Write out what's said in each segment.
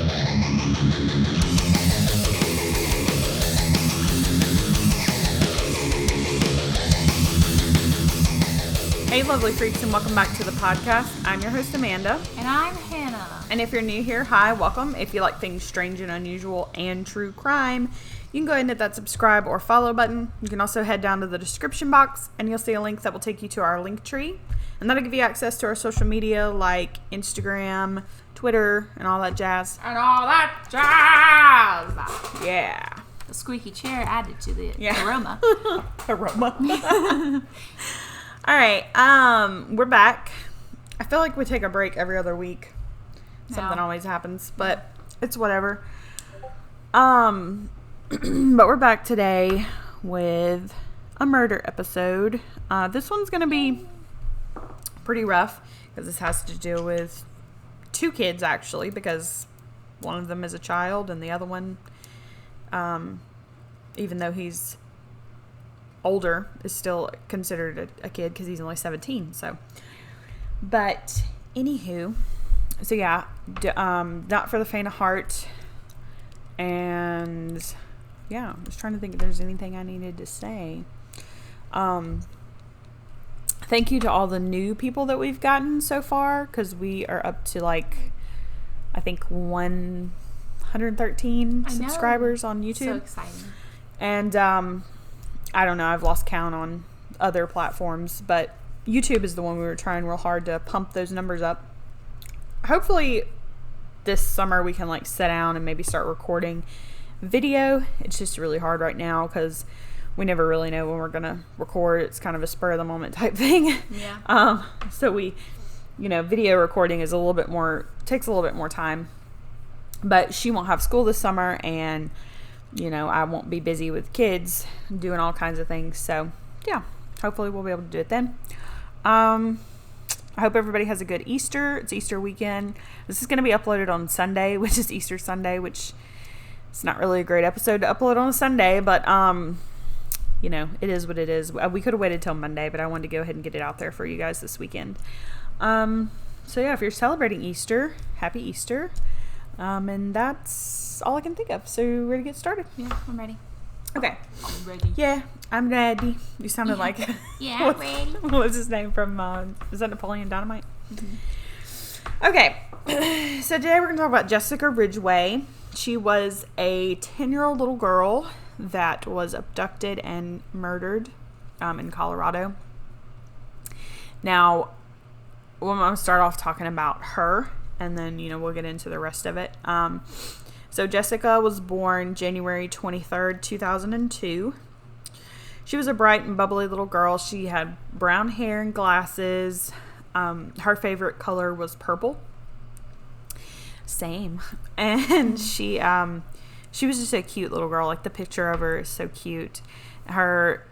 Hey, lovely freaks, and welcome back to the podcast. I'm your host, Amanda. And I'm Hannah. And if you're new here, hi, welcome. If you like things strange and unusual and true crime, you can go ahead and hit that subscribe or follow button. You can also head down to the description box, and you'll see a link that will take you to our link tree. And that'll give you access to our social media like Instagram, Twitter, and all that jazz. Yeah. The squeaky chair added to the aroma. Aroma. All right, we're back. I feel like we take a break every other week. Something always happens, but it's whatever. But we're back today with a murder episode. This one's going to be pretty rough because this has to do with two kids, actually, because one of them is a child and the other one, even though he's older, is still considered a kid because he's only 17. So, but anywho, so yeah, not for the faint of heart. And yeah, I was trying to think if there's anything I needed to say. Thank you to all the new people that we've gotten so far, because we are up to I think 113 subscribers on YouTube. So exciting. And I don't know, I've lost count on other platforms, but YouTube is the one we were trying real hard to pump those numbers up. Hopefully this summer we can sit down and maybe start recording video. It's just really hard right now because we never really know when we're gonna record. It's kind of a spur of the moment type thing. Yeah. So we, video recording is takes a little bit more time, but she won't have school this summer, and I won't be busy with kids doing all kinds of things. So, yeah, hopefully we'll be able to do it then. I hope everybody has a good Easter. It's Easter weekend. This is going to be uploaded on Sunday, which is Easter Sunday, which it's not really a great episode to upload on a Sunday, but, it is what it is. We could have waited till Monday, but I wanted to go ahead and get it out there for you guys this weekend. So, yeah, if you're celebrating Easter, happy Easter. And that's all I can think of. So, ready to get started? Yeah, I'm ready. Okay. I'm ready. Yeah, I'm ready. You sounded like... Yeah, I'm ready. What was his name from... is that Napoleon Dynamite? Mm-hmm. Okay. So, today we're going to talk about Jessica Ridgeway. She was a 10-year-old little girl that was abducted and murdered in Colorado. Now, I'm going to start off talking about her, and then, we'll get into the rest of it. So Jessica was born January 23rd, 2002. She was a bright and bubbly little girl. She had brown hair and glasses. Her favorite color was purple. Same. And she was just a cute little girl. The picture of her is so cute. Her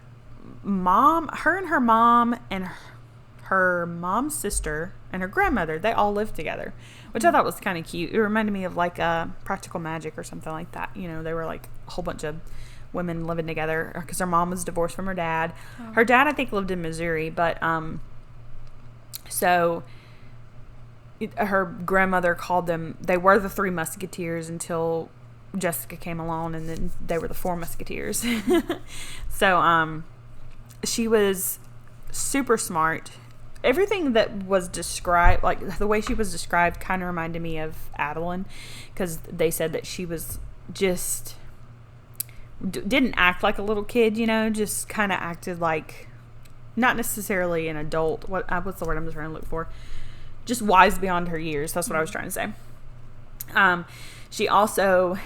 mom and her mom's sister and her grandmother, they all lived together, which I thought was kind of cute. It reminded me of Practical Magic or something like that. They were a whole bunch of women living together because her mom was divorced from her dad. Oh. Her dad, I think, lived in Missouri, but so her grandmother called them, they were the Three Musketeers until Jessica came along, and then they were the Four Musketeers. So she was super smart. Everything that was described, the way she was described, kind of reminded me of Adeline, because they said that she was just didn't act like a little kid, just kind of acted like not necessarily an adult. What's the word I'm just trying to look for? Just wise beyond her years. That's what I was trying to say. She also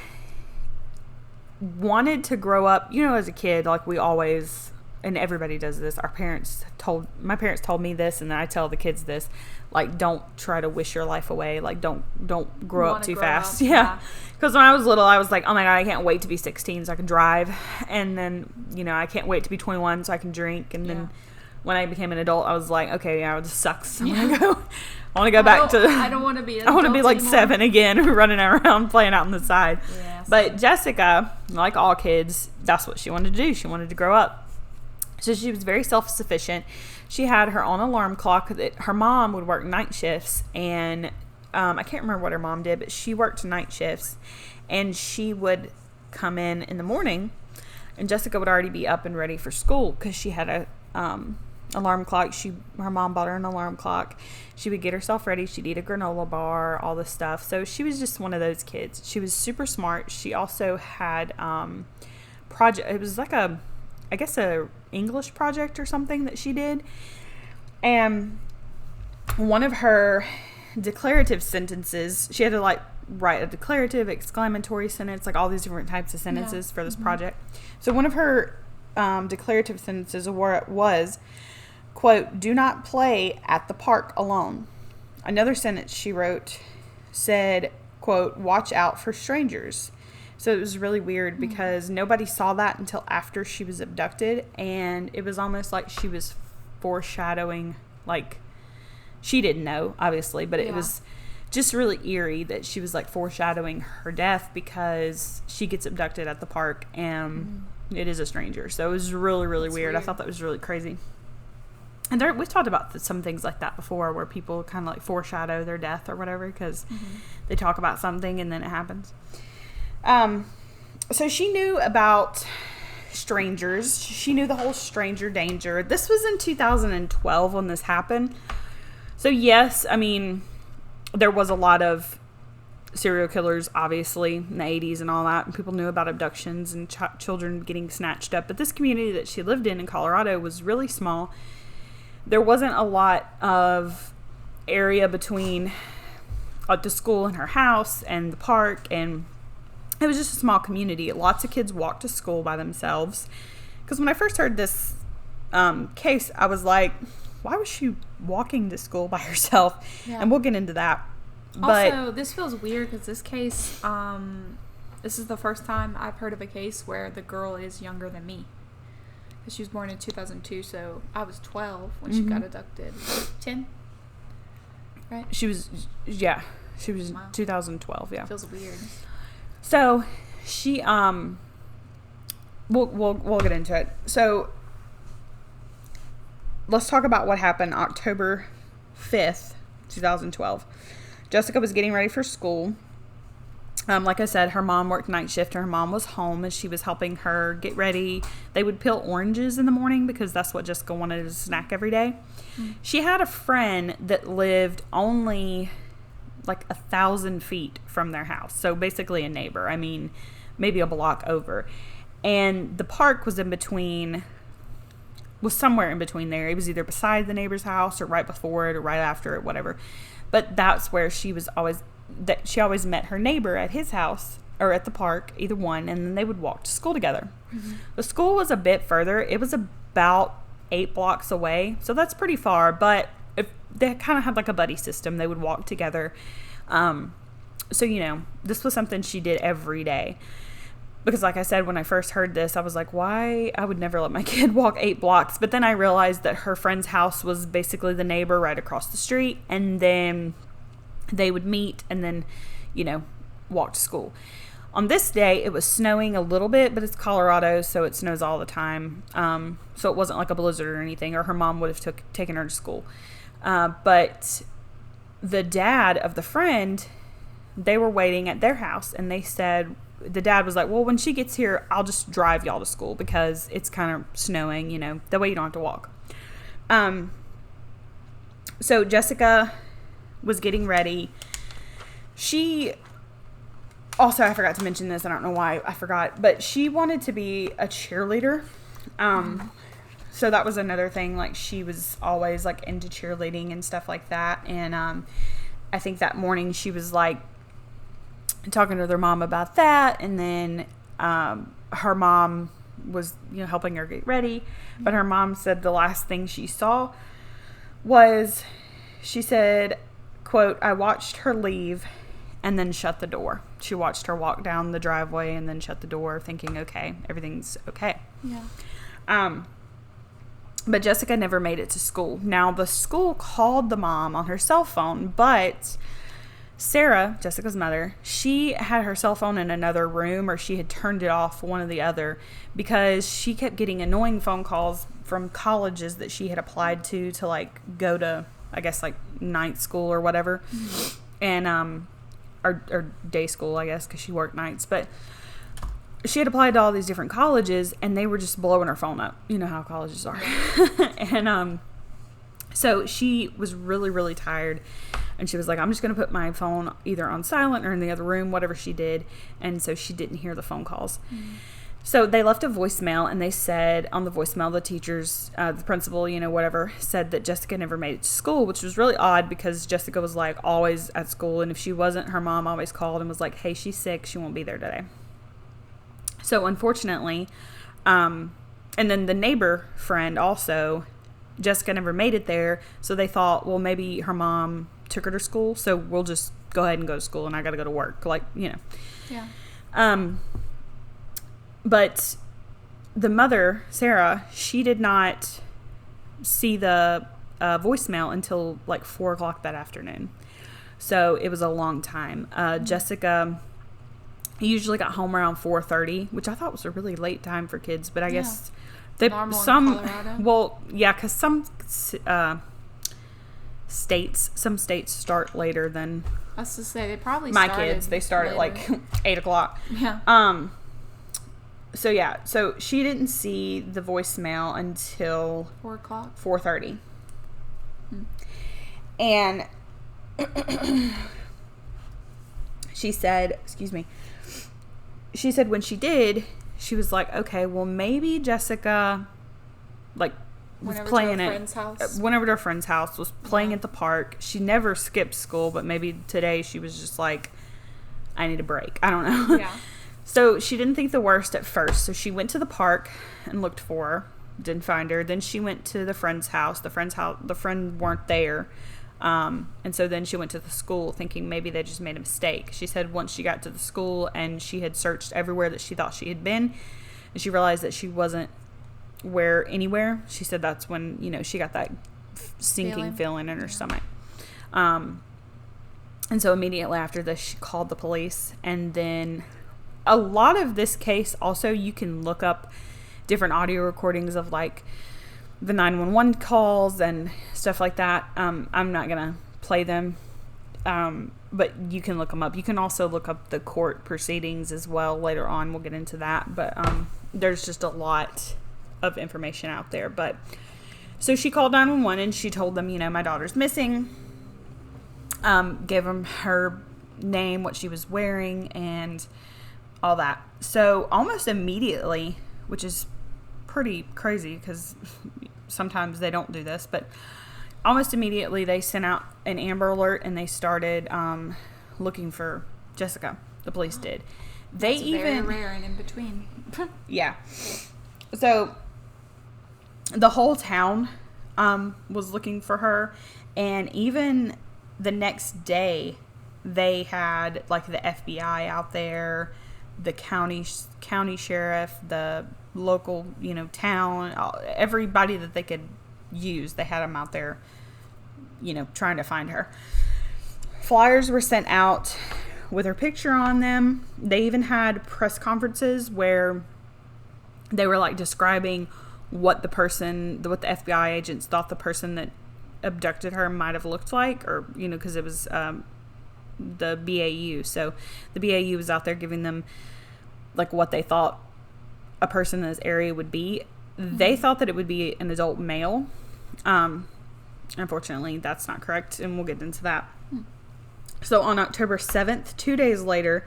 wanted to grow up, as a kid, we always. And everybody does this. My parents told me this, and then I tell the kids this, don't try to wish your life away. Don't grow up too fast. Yeah. Because when I was little, I was like, oh my God, I can't wait to be 16 so I can drive. And then, I can't wait to be 21 so I can drink. And then when I became an adult, I was like, okay, yeah, this sucks. I want to go back to... I don't want to be an I want to be anymore. 7 again, running around playing out on the side. Yeah, but Jessica, like all kids, that's what she wanted to do. She wanted to grow up. So she was very self-sufficient. She had her own alarm clock. Her mom would work night shifts, and I can't remember what her mom did, but she worked night shifts, and she would come in the morning, and Jessica would already be up and ready for school because she had a alarm clock. Her mom bought her an alarm clock. She would get herself ready. She'd eat a granola bar, all this stuff. So she was just one of those kids. She was super smart. She also had project. It was like a English project or something that she did, and one of her declarative sentences, she had to like write a declarative, exclamatory sentence, like all these different types of sentences for this project. So one of her declarative sentences was, quote, "Do not play at the park alone." Another sentence she wrote said, quote, "Watch out for strangers." So it was really weird because nobody saw that until after she was abducted, and it was almost like she was foreshadowing, like, she didn't know, obviously, but it was just really eerie that she was like foreshadowing her death because she gets abducted at the park and it is a stranger. So it was really, really weird. I thought that was really crazy. And we've talked about some things like that before where people kind of like foreshadow their death or whatever because they talk about something and then it happens. So she knew about strangers. She knew the whole stranger danger. This was in 2012 when this happened. So yes, I mean, there was a lot of serial killers, obviously, in the 80s and all that. And people knew about abductions and children getting snatched up. But this community that she lived in Colorado was really small. There wasn't a lot of area between the school and her house and the park. And it was just a small community. Lots of kids walked to school by themselves. Because when I first heard this case, I was like, why was she walking to school by herself? Yeah. And we'll get into that. But also, this feels weird because this case, this is the first time I've heard of a case where the girl is younger than me. Because she was born in 2002, so I was 12 when she got abducted. 10? Right? She was 2012, yeah. Feels weird. So, she, we'll get into it. So, let's talk about what happened October 5th, 2012. Jessica was getting ready for school. Like I said, her mom worked night shift and her mom was home and she was helping her get ready. They would peel oranges in the morning because that's what Jessica wanted as a snack every day. She had a friend that lived only like 1,000 feet from their house. So basically a neighbor. I mean, maybe a block over. And the park was somewhere in between there. It was either beside the neighbor's house or right before it or right after it, whatever. But that's where she always met her neighbor at his house or at the park, either one, and then they would walk to school together. The school was a bit further. It was about 8 blocks away, so that's pretty far, but if they kind of had like a buddy system, they would walk together. So, this was something she did every day. Because like I said, when I first heard this, I was like, why? I would never let my kid walk 8 blocks. But then I realized that her friend's house was basically the neighbor right across the street. And then they would meet and then, walk to school. On this day, it was snowing a little bit, but it's Colorado, so it snows all the time. So it wasn't like a blizzard or anything, or her mom would have taken her to school. But the dad of the friend, they were waiting at their house, and they said, the dad was like, well, when she gets here, I'll just drive y'all to school because it's kind of snowing, that way you don't have to walk. So Jessica was getting ready. She also, I forgot to mention this. I don't know why I forgot, but she wanted to be a cheerleader. So that was another thing. Like she was always like into cheerleading and stuff like that. And, I think that morning she was like, talking to their mom about that, and then her mom was helping her get ready, but her mom said the last thing she saw was, she said, quote, "I watched her leave and then shut the door." She watched her walk down the driveway and then shut the door, thinking, okay, everything's okay. But Jessica never made it to school. Now the school called the mom on her cell phone, but Sarah, Jessica's mother, she had her cell phone in another room, or she had turned it off, one or the other, because she kept getting annoying phone calls from colleges that she had applied to like go to, I guess, like night school or whatever. and or day school, I guess, because she worked nights. But she had applied to all these different colleges, and they were just blowing her phone up. You know how colleges are. And so she was really, really tired, and she was like, I'm just going to put my phone either on silent or in the other room, whatever she did. And so she didn't hear the phone calls. Mm-hmm. So they left a voicemail, and they said on the voicemail, the teachers, the principal, whatever, said that Jessica never made it to school, which was really odd because Jessica was like always at school. And if she wasn't, her mom always called and was like, hey, she's sick. She won't be there today. So unfortunately, and then the neighbor friend also, Jessica never made it there. So they thought, well, maybe her mom took her to school. So we'll just go ahead and go to school, and I got to go to work. Yeah. But the mother, Sarah, she did not see the voicemail until 4 o'clock that afternoon. So it was a long time. Jessica usually got home around 4:30, which I thought was a really late time for kids, but I guess normal in Colorado? Well, yeah, because some states start later than I was to say they probably my kids. They start later. At 8 o'clock. Yeah. So she didn't see the voicemail until 4 o'clock. 4:30. And she said, when she did, she was like, okay, well, maybe Jessica, was playing went over to her friend's house, was playing at the park. She never skipped school, but maybe today she was just like, I need a break. I don't know. Yeah. So she didn't think the worst at first. So she went to the park and looked for her. Didn't find her. Then she went to the friend's house. The friend weren't there. And so then she went to the school thinking maybe they just made a mistake. She said once she got to the school and she had searched everywhere that she thought she had been, and she realized that she wasn't anywhere. She said that's when, she got that sinking feeling in her stomach. And so immediately after this, she called the police. And then a lot of this case, also, you can look up different audio recordings of the 911 calls and stuff like that. I'm not going to play them, but you can look them up. You can also look up the court proceedings as well later on. We'll get into that, but there's just a lot of information out there. But so she called 911 and she told them, my daughter's missing. Gave them her name, what she was wearing, and all that. So almost immediately, which is pretty crazy because sometimes they don't do this, but almost immediately they sent out an Amber Alert and they started looking for Jessica. The police did. They That's very rare and in between. Yeah. So the whole town was looking for her, and even the next day they had the FBI out there, the county sheriff, the local, town, everybody that they could use. They had them out there, trying to find her. Flyers were sent out with her picture on them. They even had press conferences where they were describing what the FBI agents thought the person that abducted her might have looked like, or, because it was the BAU. So the BAU was out there giving them what they thought a person in this area would be. Mm-hmm. They thought that it would be an adult male. Unfortunately, that's not correct, and we'll get into that. So on October 7th, 2 days later,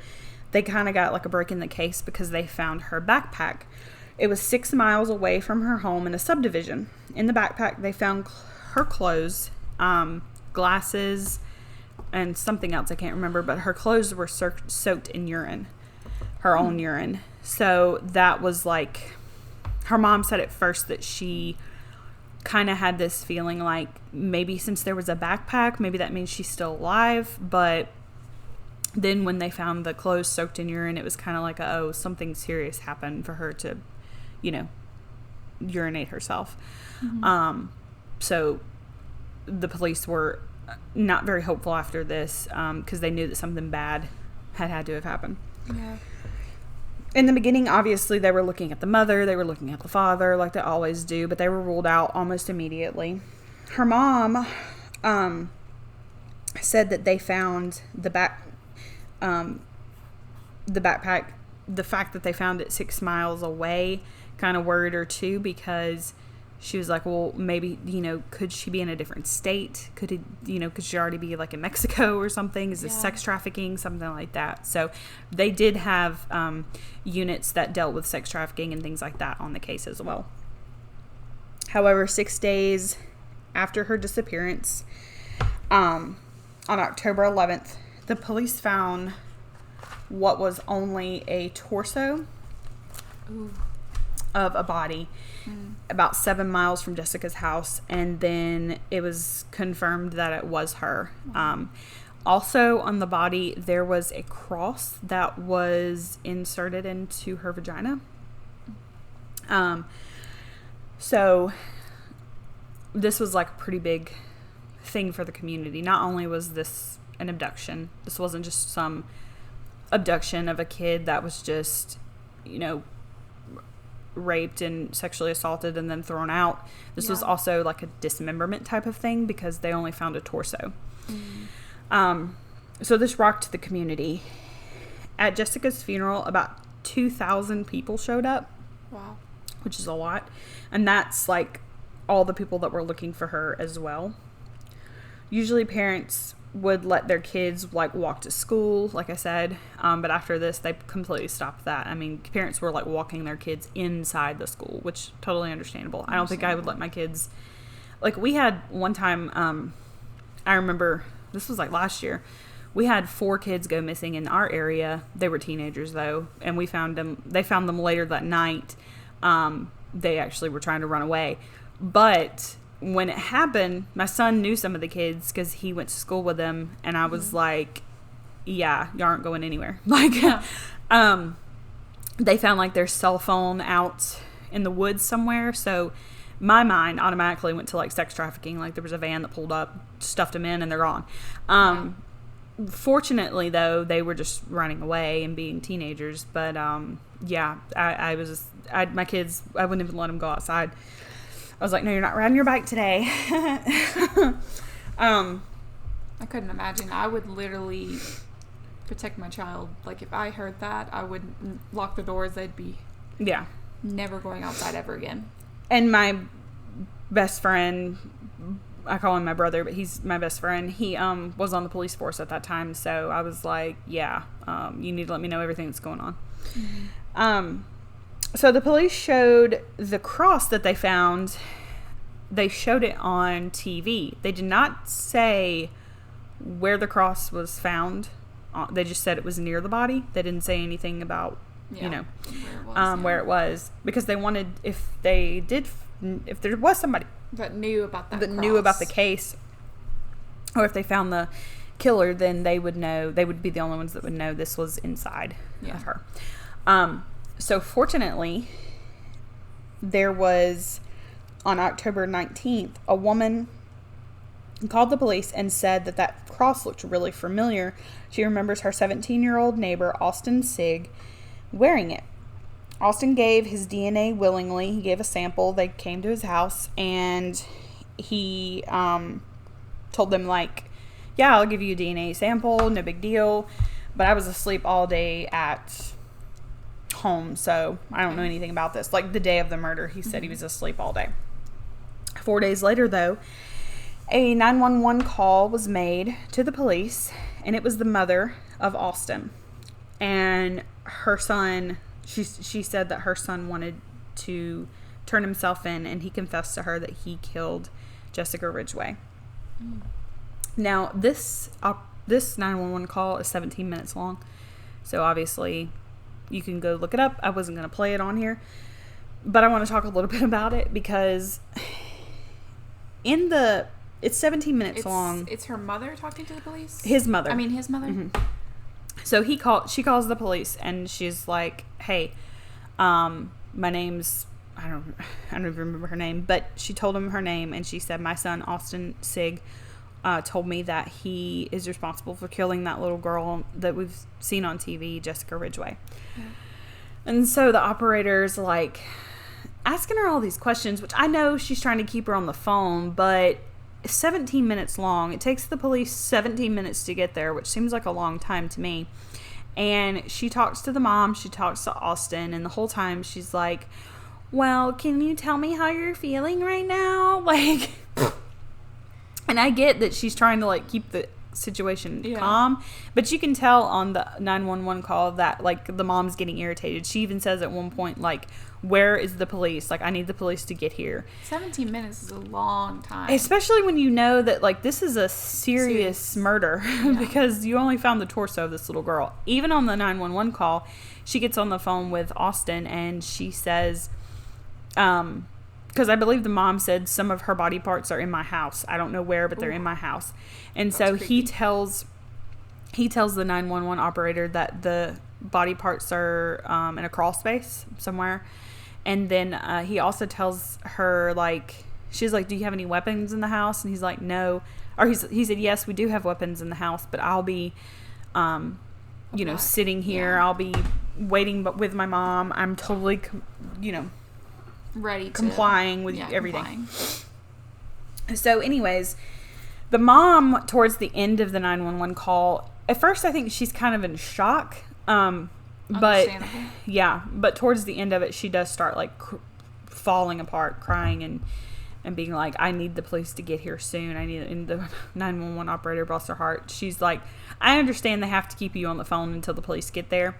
they kind of got a break in the case because they found her backpack. It was 6 miles away from her home in a subdivision. In the backpack, they found her clothes, glasses, and something else I can't remember, but her clothes were soaked in urine, her own urine. So that was her mom said at first that she kind of had this feeling maybe since there was a backpack, maybe that means she's still alive. But then when they found the clothes soaked in urine, it was kind of something serious happened for her to, urinate herself. Mm-hmm. So the police were not very hopeful after this because they knew that something bad had to have happened. Yeah. In the beginning, obviously, they were looking at the mother, they were looking at the father, like they always do, but they were ruled out almost immediately. Her mom said that they found the backpack, the fact that they found it 6 miles away kind of worried her too, because she was like, well, maybe, could she be in a different state? Could she already be like in Mexico or something? Is this sex trafficking? Something like that. So they did have units that dealt with sex trafficking and things like that on the case as well. However, 6 days after her disappearance, on October 11th, the police found what was only a torso of a body about 7 miles from Jessica's house, and then it was confirmed that it was her. Also on the body, there was a cross that was inserted into her vagina. So this was like a pretty big thing for the community. Not only was this an abduction, this wasn't just some abduction of a kid that was just, raped and sexually assaulted and then thrown out. This was also like a dismemberment type of thing, because they only found a torso. So this rocked the community. At Jessica's funeral, about 2,000 people showed up. Wow. Which is a lot. And that's like all the people that were looking for her as well. Usually parents would let their kids like walk to school, like I said, but after this they completely stopped that. I mean, parents were like walking their kids inside the school, which totally understandable. I don't think I would let my kids, like, we had one time, I remember this was like last year, we had 4 kids go missing in our area. They were teenagers though, and they found them later that night. They actually were trying to run away, but when it happened, my son knew some of the kids because he went to school with them, and I was like, yeah, you aren't going anywhere. Like, they found like their cell phone out in the woods somewhere, so my mind automatically went to like sex trafficking. Like, there was a van that pulled up, stuffed them in, and they're gone. Fortunately though, they were just running away and being teenagers, but my kids, I wouldn't even let them go outside. I was like, no, you're not riding your bike today. I couldn't imagine. I would literally protect my child. Like, if I heard that, I would lock the doors. They'd be never going outside ever again. And my best friend, I call him my brother, but he's my best friend. He was on the police force at that time, so I was like, you need to let me know everything that's going on. So the police showed the cross that they found. They showed it on TV. They did not say where the cross was found. They just said it was near the body. They didn't say anything about, where it was, because they wanted, if there was somebody that knew about the case, or if they found the killer, then they would know. They would be the only ones that would know this was inside of her. So fortunately, there was, on October 19th, a woman called the police and said that cross looked really familiar. She remembers her 17-year-old neighbor, Austin Sigg, wearing it. Austin gave his DNA willingly. He gave a sample. They came to his house, and he told them, like, yeah, I'll give you a DNA sample, no big deal. But I was asleep all day at home, so I don't know anything about this. Like, the day of the murder, he said he was asleep all day. 4 days later, though, a 911 call was made to the police, and it was the mother of Austin. And her son, she said that her son wanted to turn himself in, and he confessed to her that he killed Jessica Ridgeway. Now, this 911 call is 17 minutes long, so obviously you can go look it up. I wasn't going to play it on here, but I want to talk a little bit about it, because it's 17 minutes long. It's her mother talking to the police? His mother. His mother? Mm-hmm. So she calls the police, and she's like, hey, my name's, I don't even remember her name, but she told him her name, and she said, my son, Austin Sigg, told me that he is responsible for killing that little girl that we've seen on TV, Jessica Ridgeway. Yeah. And so the operator's like asking her all these questions, which I know she's trying to keep her on the phone, but 17 minutes long. It takes the police 17 minutes to get there, which seems like a long time to me. And she talks to the mom, she talks to Austin, and the whole time she's like, well, can you tell me how you're feeling right now? Like, and I get that she's trying to, like, keep the situation calm, but you can tell on the 911 call that, like, the mom's getting irritated. She even says at one point, like, where is the police? Like, I need the police to get here. 17 minutes is a long time. Especially when you know that, like, this is a serious murder because you only found the torso of this little girl. Even on the 911 call, she gets on the phone with Austin and she says, because I believe the mom said some of her body parts are in my house. I don't know where, but they're in my house. And that's so creepy. he tells the 911 operator that the body parts are in a crawl space somewhere. And then he also tells her, like, she's like, do you have any weapons in the house? And he's like, no. Or he said, yes, we do have weapons in the house, but I'll be, sitting here. I'll be waiting with my mom. I'm totally, ready to complying with everything. So anyways, the mom, towards the end of the 911 call, at first I think she's kind of in shock. But towards the end of it, she does start, like, falling apart, crying and being like, I need the police to get here soon. And the 911 operator, bless her heart, she's like, I understand they have to keep you on the phone until the police get there.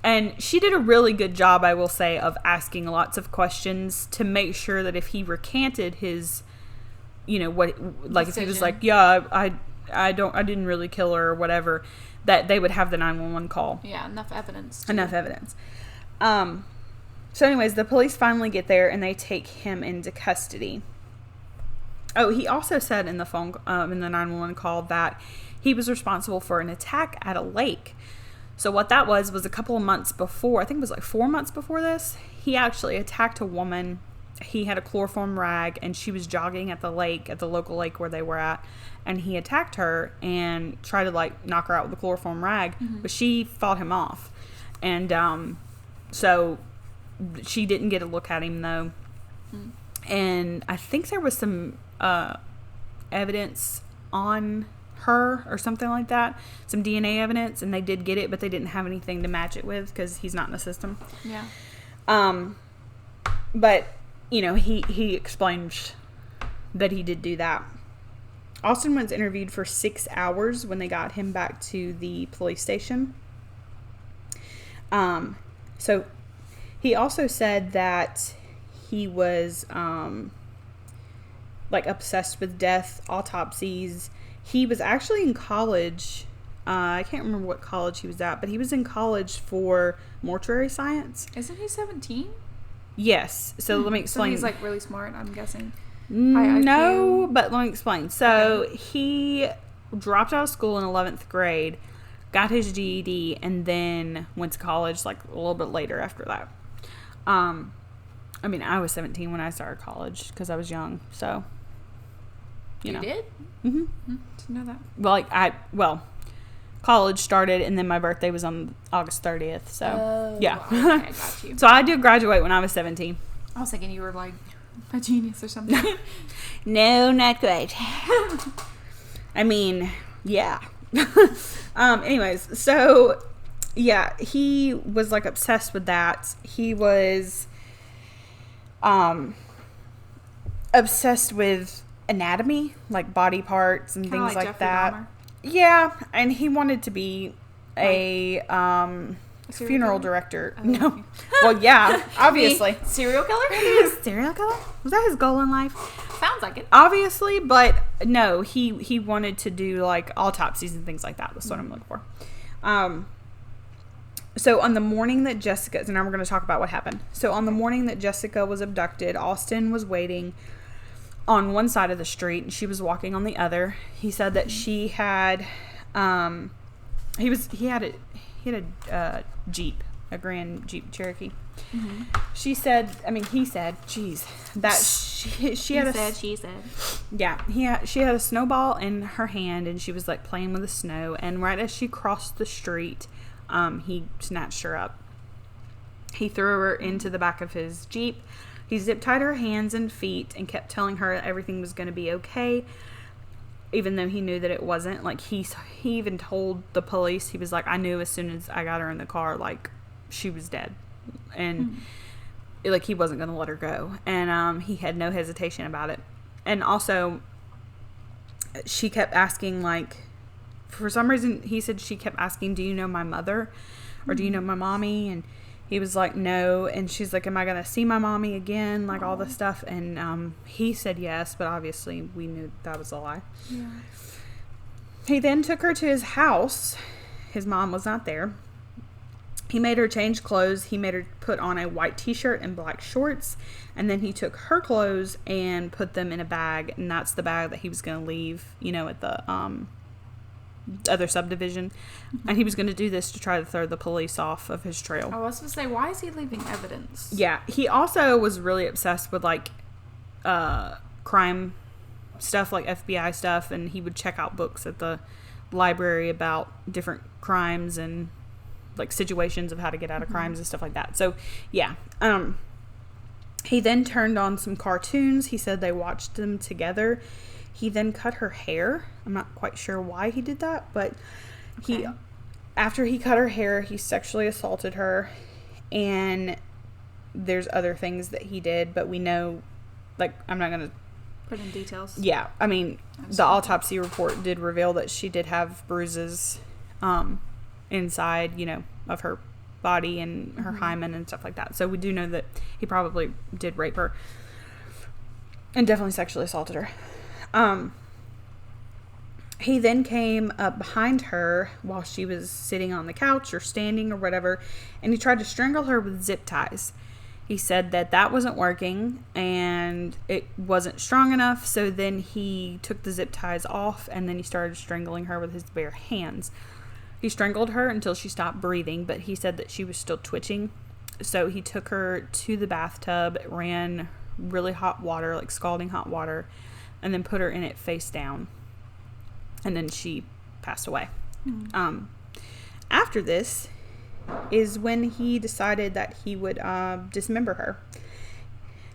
And she did a really good job, I will say, of asking lots of questions to make sure that if he recanted his, what, like, decision. If he was like, yeah, I didn't really kill her or whatever, that they would have the 911 call. Yeah, enough evidence. So anyways, the police finally get there and they take him into custody. Oh, he also said in the phone, in the 911 call, that he was responsible for an attack at a lake. So what that was a couple of months before, I think it was like 4 months before this, he actually attacked a woman. He had a chloroform rag and she was jogging at the lake, at the local lake where they were at. And he attacked her and tried to, like, knock her out with the chloroform rag, but she fought him off. And so she didn't get a look at him, though. And I think there was some evidence on her or something like that, some DNA evidence, and they did get it, but they didn't have anything to match it with because he's not in the system. Yeah. But, he explained that he did do that. Austin was interviewed for 6 hours when they got him back to the police station. So he also said that he was obsessed with death, autopsies. He was actually in college. I can't remember what college he was at, but he was in college for mortuary science. Isn't he 17? Yes. So let me explain. So he's, like, really smart, I'm guessing. No, but let me explain. So he dropped out of school in 11th grade, got his GED, and then went to college, like, a little bit later after that. I was 17 when I started college because I was young, so you did? Mm-hmm. Didn't know that. Well, college started, and then my birthday was on August 30th, so yeah. Okay, I got you. So I did graduate when I was 17. I was thinking you were, like, a genius or something. No, not quite. Yeah. Anyways, so yeah, he was, like, obsessed with that. He was obsessed with anatomy, like body parts and kinda things like Jeffrey that. Dahmer. Yeah, and he wanted to be a funeral director. Oh, no. Okay. Well, yeah, obviously. Serial killer? Serial killer? Was that his goal in life? Sounds like it. Obviously, but no, he wanted to do, like, autopsies and things like that. That's what I'm looking for. So on the morning that Jessica, and now we're going to talk about what happened. So on the morning that Jessica was abducted, Austin was waiting on one side of the street and she was walking on the other. He said that she had, he had a Jeep, a Grand Jeep Cherokee. Mm-hmm. He said, geez, that she said. Yeah, she had a snowball in her hand and she was, like, playing with the snow. And right as she crossed the street, he snatched her up. He threw her into the back of his Jeep. He zip tied her hands and feet and kept telling her everything was going to be okay. even though he knew that it wasn't. Like, he even told the police, he was like, I knew as soon as I got her in the car, like, she was dead. And, like, he wasn't going to let her go. And he had no hesitation about it. And also, she kept asking, like, for some reason, he said she kept asking, do you know my mother? Or do you know my mommy? And he was like, no. And she's like, am I going to see my mommy again? Like, all this stuff. And he said yes, but obviously we knew that was a lie. Yeah. He then took her to his house. His mom was not there. He made her change clothes. He made her put on a white t-shirt and black shorts. And then he took her clothes and put them in a bag. And that's the bag that he was going to leave, you know, at the other subdivision. And he was going to do this to try to throw the police off of his trail. I was going to say, why is he leaving evidence? Yeah. He also was really obsessed with, like, crime stuff, like FBI stuff. And he would check out books at the library about different crimes and, like, situations of how to get out of crimes and stuff like that. So, yeah. He then turned on some cartoons. He said they watched them together. He then cut her hair. I'm not quite sure why he did that, but after he cut her hair, he sexually assaulted her. And there's other things that he did, but we know, like, I'm not going to put in details. Yeah. I mean, the autopsy report did reveal that she did have bruises inside, you know, of her body and her hymen and stuff like that. So we do know that he probably did rape her and definitely sexually assaulted her. He then came up behind her while she was sitting on the couch or standing or whatever, and he tried to strangle her with zip ties. He said that wasn't working and it wasn't strong enough, so then he took the zip ties off and then he started strangling her with his bare hands. He strangled her until she stopped breathing, but he said that she was still twitching. So he took her to the bathtub, ran really hot water, like scalding hot water, and then put her in it face down. And then she passed away. After this is when he decided that he would dismember her.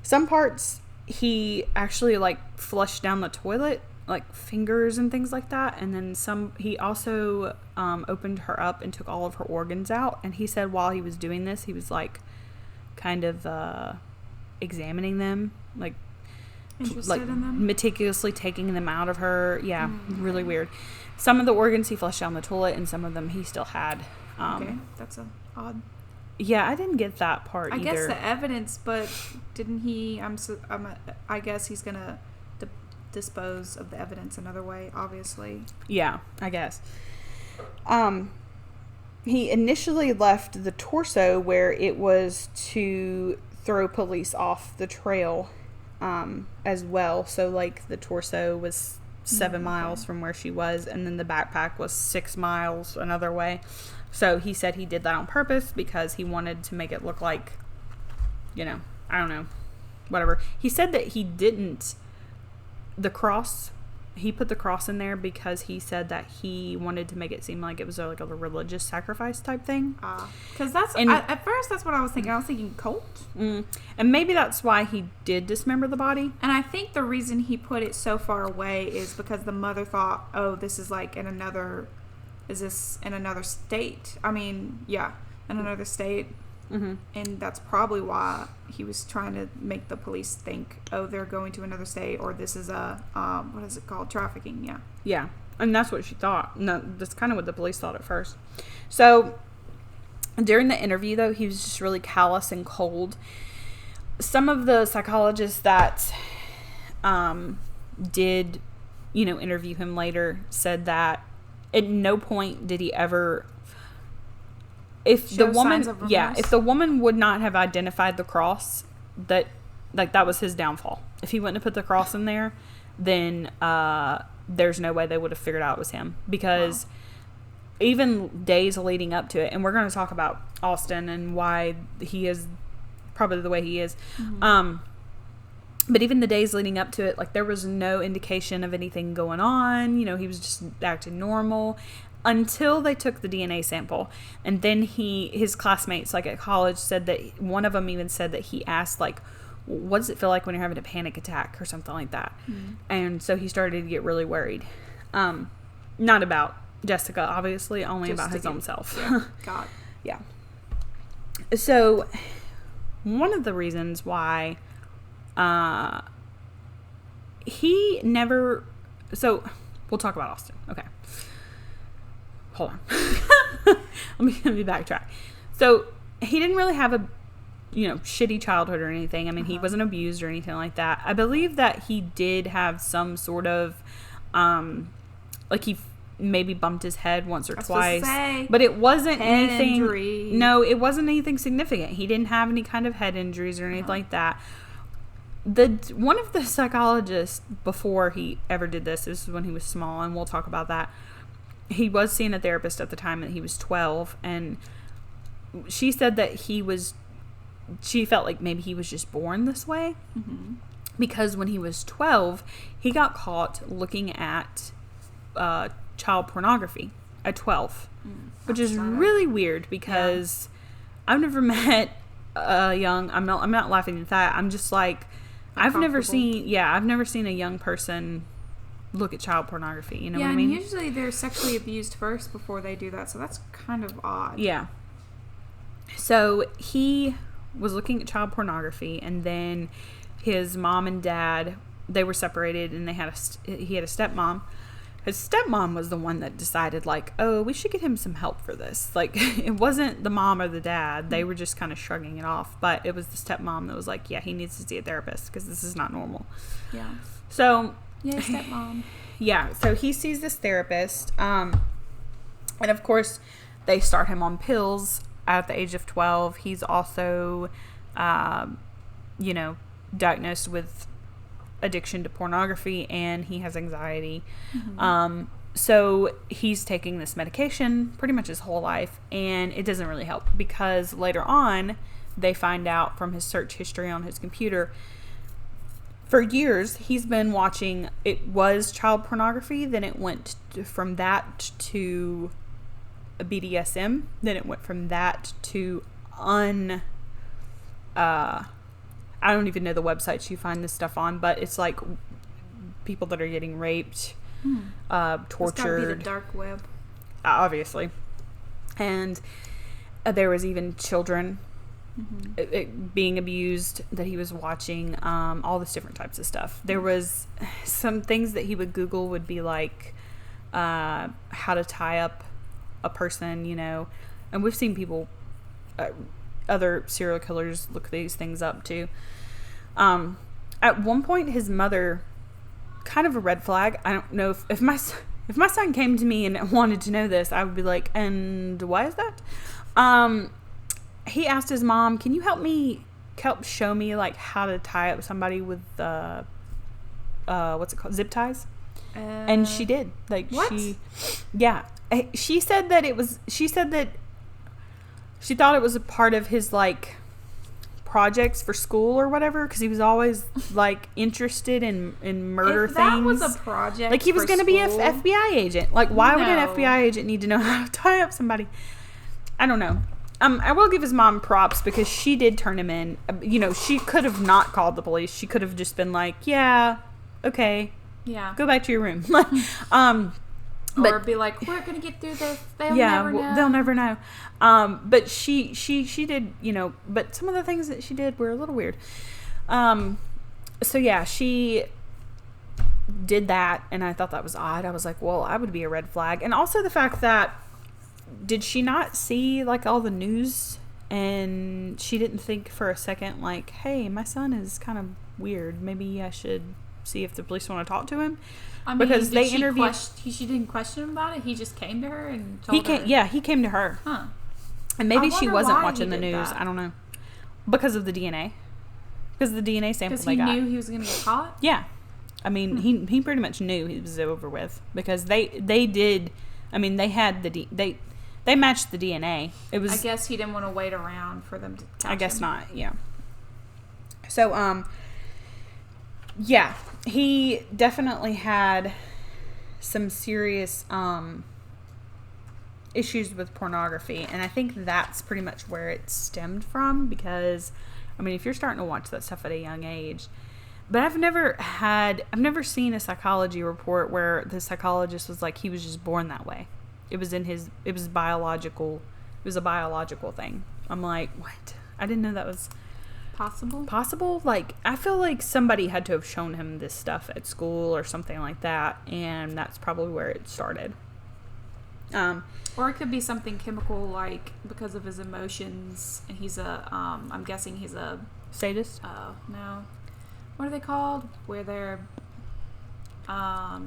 Some parts he actually, like, flushed down the toilet, like fingers and things like that. And then some, he also opened her up and took all of her organs out. And he said while he was doing this, he was, like, kind of examining them, like Interested in them? meticulously taking them out of her. Yeah, really weird. Some of the organs he flushed down the toilet, and some of them he still had. Okay, that's odd. Yeah, I didn't get that part either. I guess the evidence, but didn't he? I guess he's gonna dispose of the evidence another way. Obviously. Yeah, I guess. He initially left the torso where it was to throw police off the trail. As well. So, like, the torso was 7 miles from where she was, and then the backpack was 6 miles another way. So he said he did that on purpose because he wanted to make it look like, you know, I don't know, whatever. He said that he didn't, he put the cross in there because he said that he wanted to make it seem like it was like a religious sacrifice type thing. Because at first that's what I was thinking. I was thinking cult. And maybe that's why he did dismember the body. And I think the reason he put it so far away is because the mother thought, oh, this is like is this in another state? I mean, yeah, in another state. And that's probably why he was trying to make the police think, oh, they're going to another state, or this is a, what is it called? Trafficking, yeah. Yeah, and that's what she thought. No, that's kind of what the police thought at first. So, during the interview, though, he was just really callous and cold. Some of the psychologists that did, you know, interview him later said that at no point did he ever... If the woman would not have identified the cross, that was his downfall. If he wouldn't have put the cross in there, then there's no way they would have figured out it was him. Because even days leading up to it, and we're going to talk about Austin and why he is probably the way he is. But even the days leading up to it, like, there was no indication of anything going on. You know, he was just acting normal. Until they took the DNA sample. And then his classmates, like, at college said that one of them even said that he asked, like, what does it feel like when you're having a panic attack or something like that? And so he started to get really worried. Not about Jessica, obviously, only Just about his own self. Yeah. God. Yeah. So one of the reasons why he never... So we'll talk about Austin. Okay. Hold on. let me backtrack. So he didn't really have a shitty childhood or anything. I mean, he wasn't abused or anything like that. I believe that he did have some sort of, like he maybe bumped his head once or twice, but it wasn't anything. Injury. No, it wasn't anything significant. He didn't have any kind of head injuries or anything like that. One of the psychologists before he ever did this is when he was small, and we'll talk about that. He was seeing a therapist at the time that he was 12, and she said that she felt like maybe he was just born this way, because when he was 12, he got caught looking at child pornography at 12, which is really weird because I've never met a young. I'm not laughing at that. I'm just like, I've never seen a young person look at child pornography. You know what I mean? And usually they're sexually abused first before they do that, so that's kind of odd. Yeah. So he was looking at child pornography, and then his mom and dad, they were separated, and he had a stepmom. His stepmom was the one that decided, like, oh, we should get him some help for this. Like, it wasn't the mom or the dad. They were just kind of shrugging it off. But it was the stepmom that was like, yeah, he needs to see a therapist because this is not normal. Yeah. So... yeah, stepmom. Yeah, so he sees this therapist. And, of course, they start him on pills at the age of 12. He's also, diagnosed with addiction to pornography, and he has anxiety. So he's taking this medication pretty much his whole life, and it doesn't really help because later on they find out from his search history on his computer, for years he's been watching, it was child pornography, then it went from that to a BDSM, then it went from that to I don't even know the websites you find this stuff on, but it's like people that are getting raped, tortured. It's gotta be the dark web. Obviously. And there was even children being abused that he was watching, all this different types of stuff. There was some things that he would Google would be like how to tie up a person, and we've seen people... other serial killers look these things up too. At one point, his mother, kind of a red flag. I don't know if my son came to me and wanted to know this, I would be like, and why is that? He asked his mom, "Can you help show me like how to tie up somebody with what's it called, zip ties?" And she did. Like what? She said that she thought it was a part of his, like, projects for school or whatever, because he was always, like, interested in murder things. That was a project. Like, he was going to be an FBI agent. Like, why would an FBI agent need to know how to tie up somebody? I don't know. I will give his mom props because she did turn him in. She could have not called the police. She could have just been like, yeah, okay. Yeah. Go back to your room. Or be like, we're gonna get through this. They'll never know. They'll never know. But she did, but some of the things that she did were a little weird. So yeah, she did that, and I thought that was odd. I was like, well, I would be a red flag. And also the fact that, did she not see like all the news, and she didn't think for a second like, hey, my son is kind of weird. Maybe I should see if the police want to talk to him. I mean, because they interviewed. She didn't question him about it. He just came to her and told her. Yeah, he came to her. Huh. And maybe she wasn't watching the news. I don't know. Because of the DNA. Because of the DNA sample they got. Because he knew he was going to get caught? Yeah. I mean, he pretty much knew he was over with. Because they did. I mean, they had they matched the DNA. It was. I guess he didn't want to wait around for them to catch I guess him. not. Yeah. So yeah, he definitely had some serious issues with pornography, and I think that's pretty much where it stemmed from, because I mean, if you're starting to watch that stuff at a young age. But I've never seen a psychology report where the psychologist was like, he was just born that way. It was biological. It was a biological thing. I'm like, what? I didn't know that was possible. Like, I feel like somebody had to have shown him this stuff at school or something like that. And that's probably where it started. Or it could be something chemical, like because of his emotions. And he's I'm guessing he's a sadist. No. What are they called? Where they're all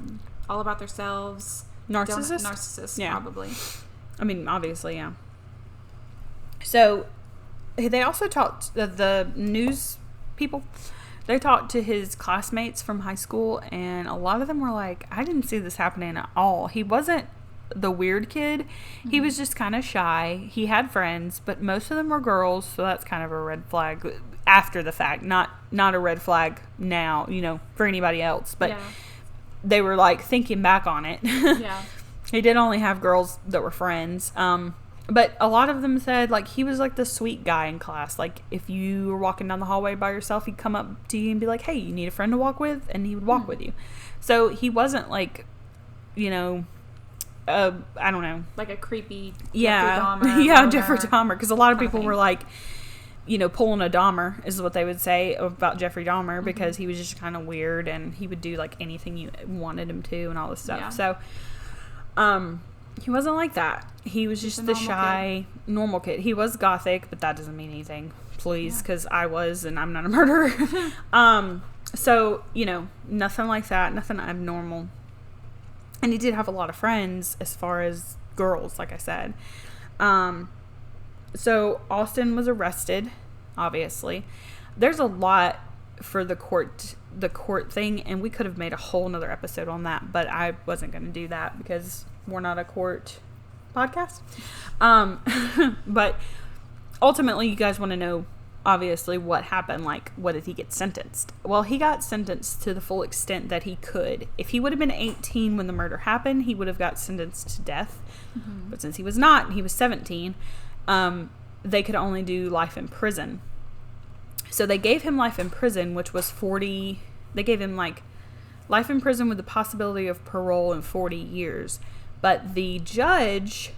about themselves. Narcissist, yeah. Probably. I mean, obviously, yeah. So, they also talked, the news people, they talked to his classmates from high school, and a lot of them were like, I didn't see this happening at all. He wasn't the weird kid. Mm-hmm. He was just kind of shy. He had friends, but most of them were girls, so that's kind of a red flag after the fact. Not a red flag now, for anybody else, but they were like thinking back on it. Yeah. He did only have girls that were friends. But a lot of them said, like, he was, like, the sweet guy in class. Like, if you were walking down the hallway by yourself, he'd come up to you and be like, hey, you need a friend to walk with? And he would walk with you. So he wasn't, like, I don't know. Like a creepy Jeffrey Dahmer. Yeah, Jeffrey Dahmer. Because a lot of people were, like, pulling a Dahmer is what they would say about Jeffrey Dahmer. Because he was just kind of weird. And he would do, like, anything you wanted him to and all this stuff. Yeah. So, he wasn't like that. He was just the shy, normal kid. He was gothic, but that doesn't mean anything, please, because I was, and I'm not a murderer. So, nothing like that, nothing abnormal. And he did have a lot of friends as far as girls, like I said. So, Austin was arrested, obviously. There's a lot for the court thing, and we could have made a whole nother episode on that, but I wasn't going to do that because we're not a court podcast. But ultimately, you guys want to know, obviously, what happened. Like, what did he get sentenced? Well, he got sentenced to the full extent that he could. If he would have been 18 when the murder happened, he would have got sentenced to death. Mm-hmm. But since he was not, he was 17, they could only do life in prison. So they gave him life in prison, which was 40. They gave him, like, life in prison with the possibility of parole in 40 years. But the judge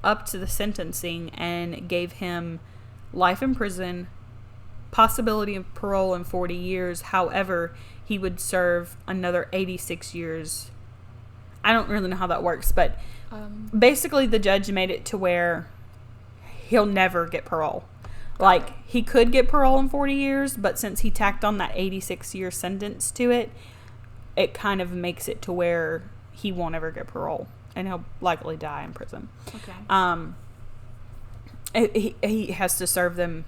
upped to the sentencing and gave him life in prison, possibility of parole in 40 years. However, he would serve another 86 years. I don't really know how that works, but basically the judge made it to where he'll never get parole. Like, he could get parole in 40 years, but since he tacked on that 86-year sentence to it, it kind of makes it to where he won't ever get parole. And he'll likely die in prison. Okay. He has to serve them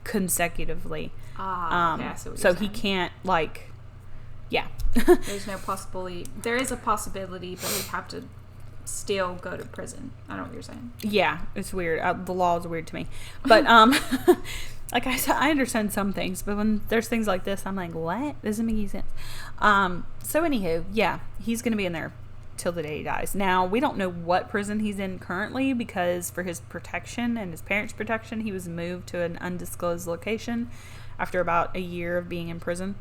consecutively. Okay, so he can't, like, yeah. There's no possibility. There is a possibility, but he'd have to still go to prison. I know what you're saying. Yeah, it's weird. The law is weird to me. But, like I said, I understand some things, but when there's things like this, I'm like, what? Doesn't make any sense. So anywho, yeah, he's going to be in there till the day he dies. Now, we don't know what prison he's in currently because for his protection and his parents' protection, he was moved to an undisclosed location after about a year of being in prison.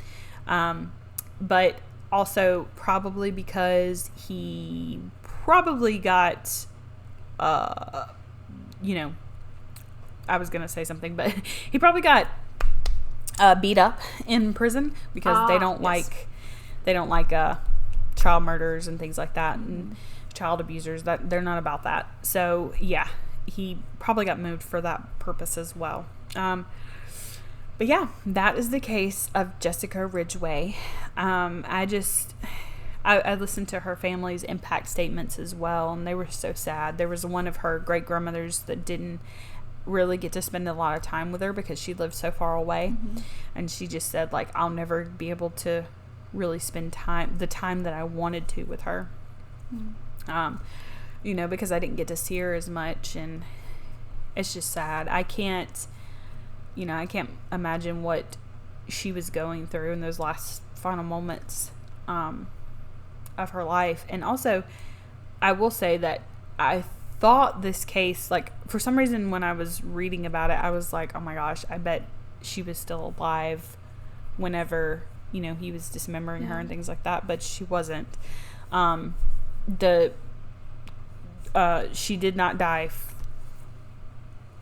But also probably because he probably got, I was going to say something, but he probably got beat up in prison because they don't like child murderers and things like that, and child abusers. That they're not about that. So yeah, he probably got moved for that purpose as well. But yeah, that is the case of Jessica Ridgeway. I listened to her family's impact statements as well, and they were so sad. There was one of her great grandmothers that didn't really get to spend a lot of time with her because she lived so far away, and she just said, like, I'll never be able to really spend the time that I wanted to with her. Because I didn't get to see her as much, and it's just sad. I can't imagine what she was going through in those last final moments of her life. And also, I will say that I thought this case, like, for some reason when I was reading about it, I was like, oh my gosh, I bet she was still alive whenever, he was dismembering her and things like that, but she wasn't. She did not die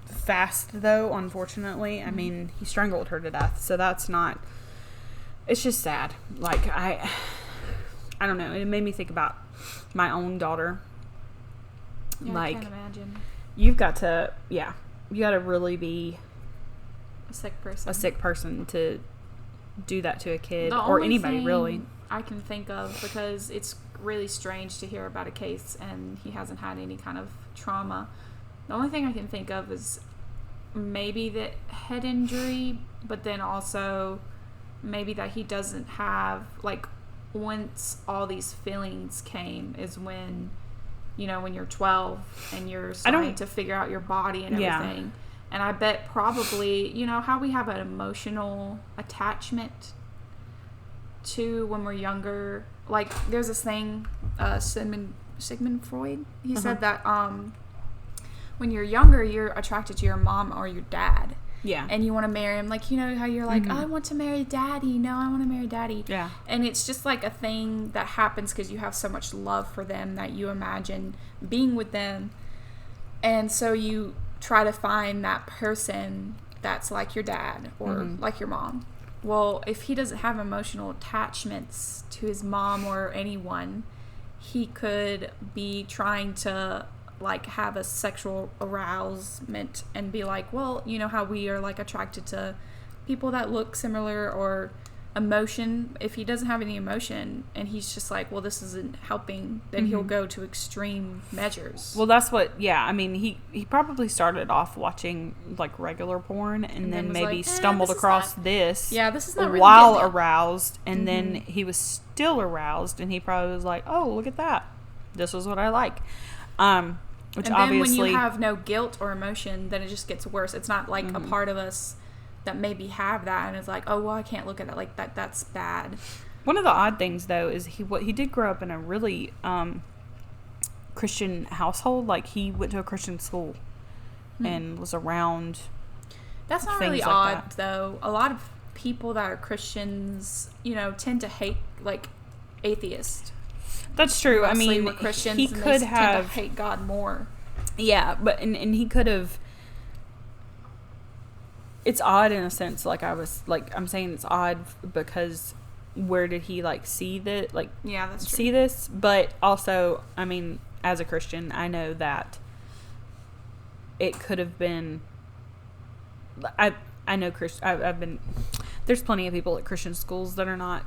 fast, though, unfortunately. I mean, he strangled her to death, so that's not... It's just sad. Like, I don't know. It made me think about my own daughter. Yeah, like, I can't imagine. You got to really be a sick person to do that to a kid or anybody, really. I can think of, because it's really strange to hear about a case and he hasn't had any kind of trauma. The only thing I can think of is maybe the head injury, but then also maybe that he doesn't have, like, once all these feelings came is when, when you're 12 and you're starting to figure out your body and everything. Yeah. And I bet probably, how we have an emotional attachment to when we're younger. Like, there's this thing, Sigmund Freud, he said that when you're younger, you're attracted to your mom or your dad. Yeah. And you want to marry him. Like, how you're like, I want to marry daddy. No, I want to marry daddy. Yeah. And it's just like a thing that happens because you have so much love for them that you imagine being with them. And so you try to find that person that's like your dad or like your mom. Well, if he doesn't have emotional attachments to his mom or anyone, he could be trying to, like, have a sexual arousement and be like, well, how we are, like, attracted to people that look similar, or emotion. If he doesn't have any emotion and he's just like, well, this isn't helping, then he'll go to extreme measures. Well, that's what, I mean, he probably started off watching, like, regular porn and then maybe like, stumbled across this. Yeah, this is not really while aroused, and then he was still aroused, and he probably was like, oh, look at that. This is what I like. Which and then obviously, when you have no guilt or emotion, then it just gets worse. It's not like a part of us that maybe have that and it's like, oh, well, I can't look at it like that. That's bad. One of the odd things, though, is he did grow up in a really Christian household. Like, he went to a Christian school and was around. That's not really like odd, though. A lot of people that are Christians, tend to hate, like, atheists. That's true. I mean, we're Christians, he and could they have tend to hate God more. Yeah, but and he could have. It's odd in a sense. Like, I'm saying it's odd because where did he, like, see that? Like, yeah, that's true. See this, but also, I mean, as a Christian, I know that it could have been. I know I've been. There's plenty of people at Christian schools that are not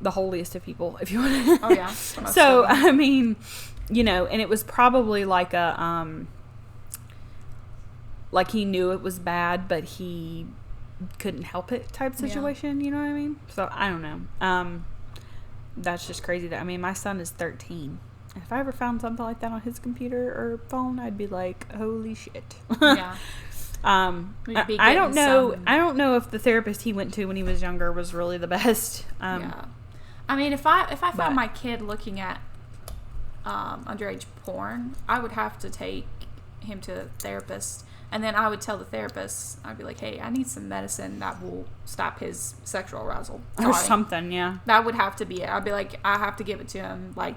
the holiest of people, if you want to. Oh, yeah. So, I mean, and it was probably like like he knew it was bad, but he couldn't help it type situation, you know what I mean? So, I don't know. That's just crazy. I mean, my son is 13. If I ever found something like that on his computer or phone, I'd be like, holy shit. Yeah. I don't know. I don't know if the therapist he went to when he was younger was really the best. Yeah. I mean, if I found my kid looking at underage porn, I would have to take him to a therapist, and then I would tell the therapist, I'd be like, hey, I need some medicine that will stop his sexual arousal. Or something, yeah. That would have to be it. I'd be like, I have to give it to him. Like,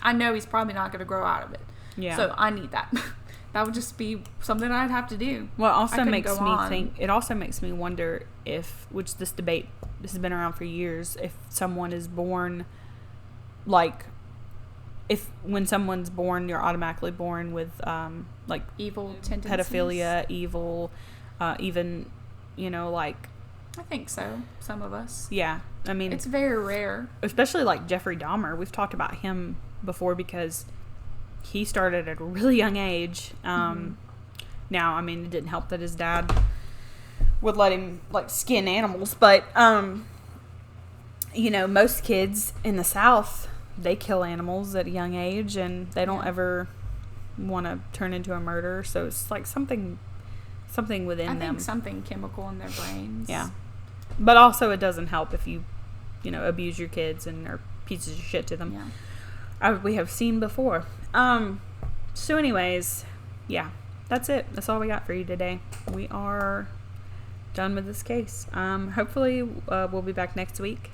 I know he's probably not going to grow out of it. Yeah. So I need that. That would just be something I'd have to do. Well, it also makes me think. It also makes me wonder which this debate, this has been around for years, if someone is born, like, when someone's born, you're automatically born with, like, evil tendencies, pedophilia, evil, even, like. I think so. Some of us. Yeah, I mean, it's very rare. Especially like Jeffrey Dahmer. We've talked about him before because he started at a really young age. Now, I mean, it didn't help that his dad would let him, like, skin animals. But, most kids in the South, they kill animals at a young age. And they don't ever want to turn into a murderer. So it's like something within them. I think something chemical in their brains. Yeah. But also it doesn't help if you, abuse your kids and are pieces of shit to them. Yeah. We have seen before. So anyways, yeah, that's it. That's all we got for you today. We are done with this case. Hopefully, we'll be back next week.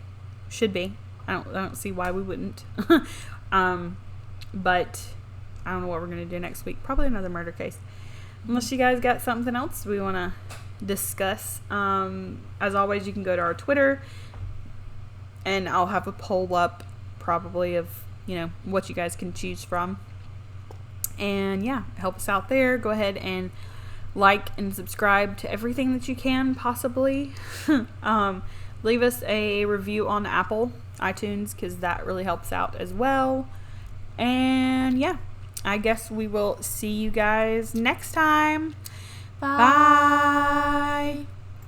Should be. I don't see why we wouldn't. But I don't know what we're going to do next week. Probably another murder case. Unless you guys got something else we want to discuss. As always, you can go to our Twitter. And I'll have a poll up probably of, what you guys can choose from. And yeah, help us out there. Go ahead and like and subscribe to everything that you can possibly. Leave us a review on Apple iTunes because that really helps out as well. And yeah, I guess we will see you guys next time. Bye.